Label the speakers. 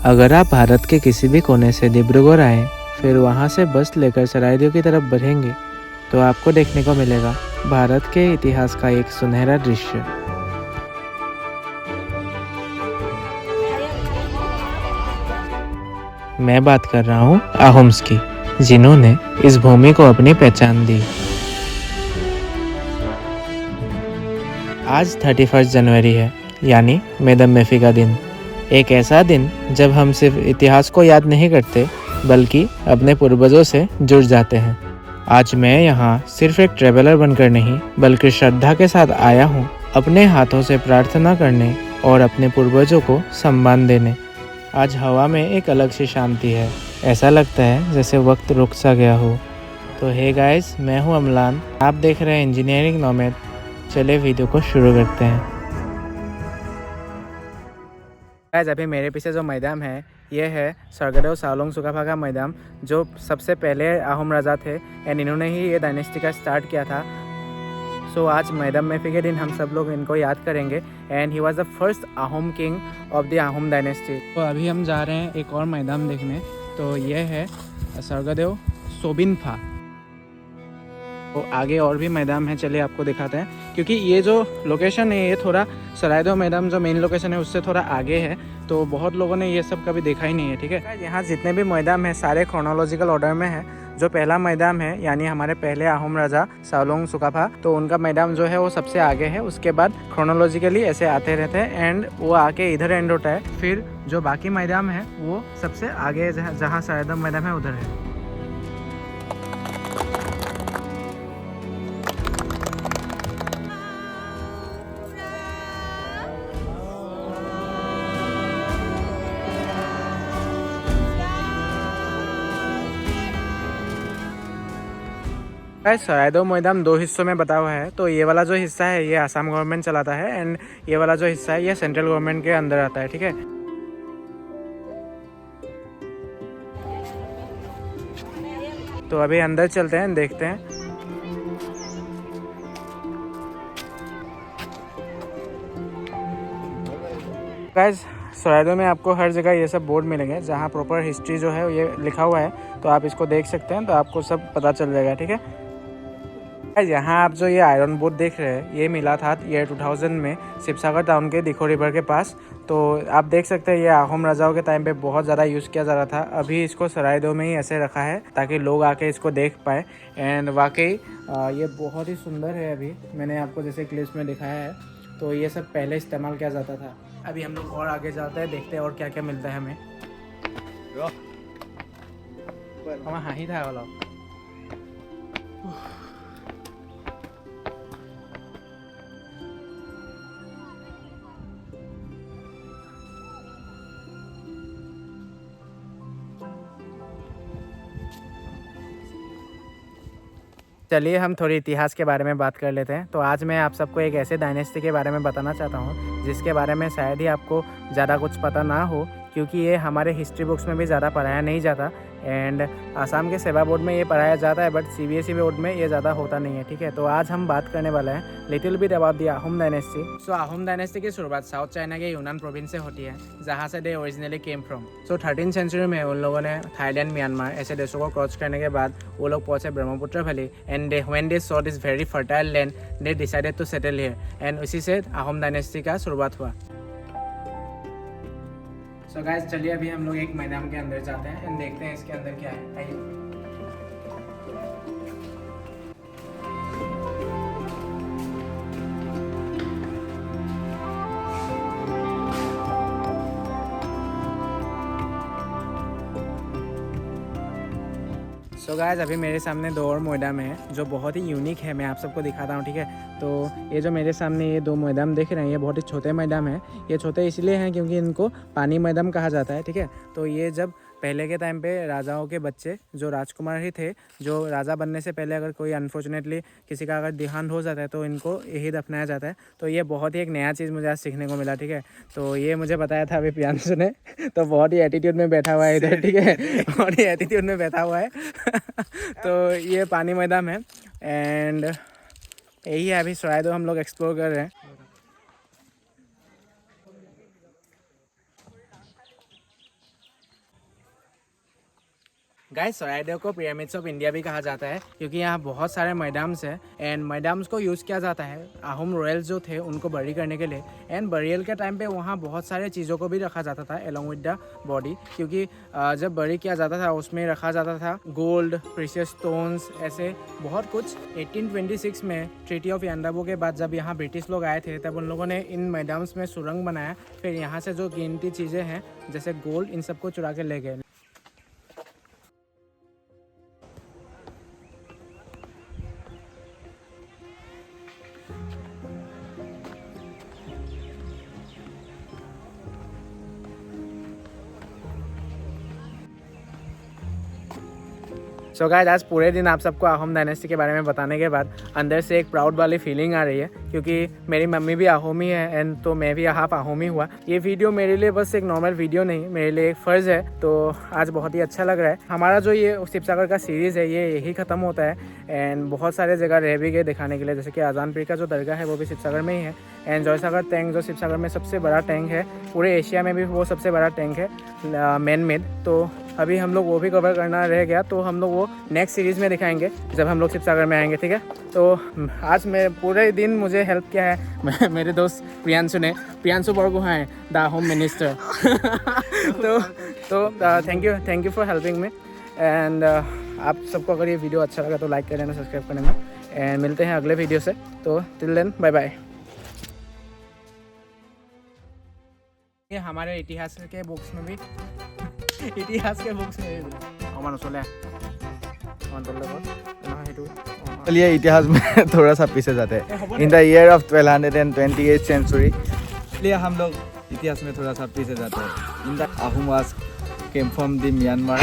Speaker 1: अगर आप भारत के किसी भी कोने से डिब्रूगढ़ आए, फिर वहाँ से बस लेकर सरायदेव की तरफ बढ़ेंगे, तो आपको देखने को मिलेगा भारत के इतिहास का एक सुनहरा दृश्य। मैं बात कर रहा हूँ अहोम्स की, जिन्होंने इस भूमि को अपनी पहचान दी। आज 31 जनवरी है, यानी मेडम मेफी का दिन। एक ऐसा दिन जब हम सिर्फ इतिहास को याद नहीं करते, बल्कि अपने पूर्वजों से जुड़ जाते हैं। आज मैं यहाँ सिर्फ एक ट्रेवलर बनकर नहीं, बल्कि श्रद्धा के साथ आया हूँ, अपने हाथों से प्रार्थना करने और अपने पूर्वजों को सम्मान देने। आज हवा में एक अलग सी शांति है। ऐसा लगता है जैसे वक्त रुक सा गया हो। तो हे गाइस, मैं हूँ अमलान, आप देख रहे हैं इंजीनियरिंग नोमैड। चलिए वीडियो को शुरू करते हैं। गाइस, अभी मेरे पीछे जो मैदान है, ये है स्वर्गदेव साओलुंग सुकाफा का मैदान, जो सबसे पहले अहोम राजा थे एंड इन्होंने ही ये डायनेस्टी का स्टार्ट किया था। सो आज मैडम मेफी के दिन हम सब लोग इनको याद करेंगे and he was the first Ahom king of the Ahom dynasty. तो अभी हम जा रहे हैं एक और मैदान देखने। तो ये है स्वर्गदेव सोबिनफा। तो आगे और भी मैदान है, चलिए आपको दिखाते हैं। क्योंकि ये जो लोकेशन है, ये थोड़ा सरायदेव मैदान जो मेन लोकेशन है उससे थोड़ा आगे है, तो बहुत लोगों ने ये सब कभी देखा ही नहीं है। ठीक है, यहाँ जितने भी मैदान हैं सारे क्रोनोलॉजिकल ऑर्डर में है। जो पहला मैदान है, यानी हमारे पहले अहोम राजा साओलुंग सुकाफा, तो उनका मैदान जो है वो सबसे आगे है। उसके बाद क्रोनोलॉजिकली ऐसे आते रहते हैं एंड वो आके इधर एंड होता है। फिर जो बाकी मैदान है वो सबसे आगे जहाँ सरायदेव मैदान है उधर है। सरायदेव मैदान दो हिस्सों में बटा हुआ है। तो ये वाला जो हिस्सा है ये असम गवर्नमेंट चलाता है एंड ये वाला जो हिस्सा है ये सेंट्रल गवर्नमेंट के अंदर आता है। ठीक है, तो अभी अंदर चलते हैं, देखते हैं। गाइस, सरायदेव में आपको हर जगह ये सब बोर्ड मिलेंगे जहाँ प्रॉपर हिस्ट्री जो है ये लिखा हुआ है, तो आप इसको देख सकते हैं, तो आपको सब पता चल जाएगा। ठीक है, यहाँ आप जो ये आयरन बोर्ड देख रहे हैं, ये मिला था ईयर 2000 में शिवसागर टाउन के दिखो रिवर के पास। तो आप देख सकते हैं ये अहोम राजाओं के टाइम पे बहुत ज़्यादा यूज़ किया जा रहा था। अभी इसको सरायदेव में ही ऐसे रखा है ताकि लोग आके इसको देख पाए। एंड वाकई ये बहुत ही सुंदर है। अभी मैंने आपको जैसे क्लिप्स में दिखाया है, तो ये सब पहले इस्तेमाल किया जाता था। अभी हम लोग और आगे जाते हैं, देखते हैं और क्या क्या मिलता है हमें। हाँ ही था वाला। चलिए हम थोड़ी इतिहास के बारे में बात कर लेते हैं। तो आज मैं आप सबको एक ऐसे डायनेस्टी के बारे में बताना चाहता हूँ जिसके बारे में शायद ही आपको ज़्यादा कुछ पता ना हो, क्योंकि ये हमारे हिस्ट्री बुक्स में भी ज़्यादा पढ़ाया नहीं जाता एंड आसाम के सेवा बोर्ड में ये पढ़ाया जाता है, बट सीबीएसई बोर्ड में ये ज़्यादा होता नहीं है। ठीक है, तो आज हम बात करने वाले हैं little bit about the Ahom dynasty. So Ahom dynasty की शुरुआत साउथ चाइना के यूनान प्रोविंस से होती है, जहाँ से they originally came from. So 13th century में उन लोगों ने थाईलैंड, म्यांमार ऐसे देशों को क्रॉस करने के बाद वो लोग पहुंचे Brahmaputra valley and when they saw this very fertile land, they decided to settle here and उसी से अहोम डायनेस्टी का शुरुआत हुआ। सो गाइस, चलिए अभी हम लोग एक मैदान के अंदर जाते हैं एंड देखते हैं इसके अंदर क्या है। आइए। सो गाइस, अभी मेरे सामने दो और मैदान है जो बहुत ही यूनिक है, मैं आप सबको दिखाता हूँ। ठीक है, तो ये जो मेरे सामने ये दो मैदान देख रहे हैं, ये बहुत ही छोटे मैदान है। ये छोटे इसलिए हैं क्योंकि इनको पानी मैदान कहा जाता है। ठीक है, तो ये जब पहले के टाइम पे राजाओं के बच्चे जो राजकुमार ही थे, जो राजा बनने से पहले अगर कोई अनफॉर्चुनेटली किसी का अगर देहांत हो जाता है तो इनको यही दफनाया जाता है। तो ये बहुत ही एक नया चीज़ मुझे आज सीखने को मिला। ठीक है, तो ये मुझे बताया था अभी प्रियांशु ने, तो बहुत ही एटीट्यूड में बैठा हुआ है इधर। ठीक है, बहुत ही एटीट्यूड में बैठा हुआ है। तो ये पानी मैदान है एंड यही है। अभी सरायदेव हम लोग एक्सप्लोर कर रहे हैं। गाइस सरायदेव को पिरामिड्स ऑफ इंडिया भी कहा जाता है क्योंकि यहाँ बहुत सारे मैदाम्स हैं एंड मैदाम्स को यूज़ किया जाता है आहूम रॉयल्स जो थे उनको बरी करने के लिए। एंड बरियल के टाइम पे वहाँ बहुत सारे चीज़ों को भी रखा जाता था एलोंग विद द बॉडी, क्योंकि जब बरी किया जाता था उसमें रखा जाता था गोल्ड, प्रीशियस स्टोन्स, ऐसे बहुत कुछ। 1826 में ट्रीटी ऑफ यांडाबो के बाद जब यहाँ ब्रिटिश लोग आए थे तब उन लोगों ने इन मैदाम्स में सुरंग बनाया, फिर यहाँ से जो कीमती चीज़ें हैं जैसे गोल्ड इन सबको चुरा के ले गए। सो गाइस आज पूरे दिन आप सबको आहूम डायनेस्टी के बारे में बताने के बाद अंदर से एक प्राउड वाली फीलिंग आ रही है, क्योंकि मेरी मम्मी भी आहूमी है एंड तो मैं भी हाफ आहूमी हुआ। ये वीडियो मेरे लिए बस एक नॉर्मल वीडियो नहीं, मेरे लिए एक फ़र्ज़ है, तो आज बहुत ही अच्छा लग रहा है। हमारा जो ये शिवसागर का सीरीज़ है ये यही ख़त्म होता है एंड बहुत सारे जगह रह भी गए दिखाने के लिए, जैसे कि आज़ान पीर का जो दरगाह है वो भी शिवसागर में ही है एंड जयसागर टैंक जो शिवसागर में सबसे बड़ा टैंक है, पूरे एशिया में भी वो सबसे बड़ा टैंक है मैन मेड। तो अभी हम लोग वो भी कवर करना रह गया, तो हम लोग वो नेक्स्ट सीरीज़ में दिखाएंगे जब हम लोग शिवसागर में आएंगे, ठीक है। तो आज मैं पूरे दिन मुझे हेल्प किया है मेरे दोस्त प्रियांशु ने, Priyanshu Borgohain the home minister. तो thank you for helping me and आप सबको अगर ये वीडियो अच्छा लगा तो लाइक कर लेना, सब्सक्राइब कर लेना एंड मिलते हैं अगले वीडियो से। तो टिल देन बाय बाय। ये हमारे इतिहास के बुक्स में भी
Speaker 2: चलिए इतिहास में थोड़ा सा पीछे जाते हैं। In the year of 1228 century, इसलिए हम लोग इतिहास में थोड़ा सा पीछे जाते हैं। In the Ahoms came from the Myanmar.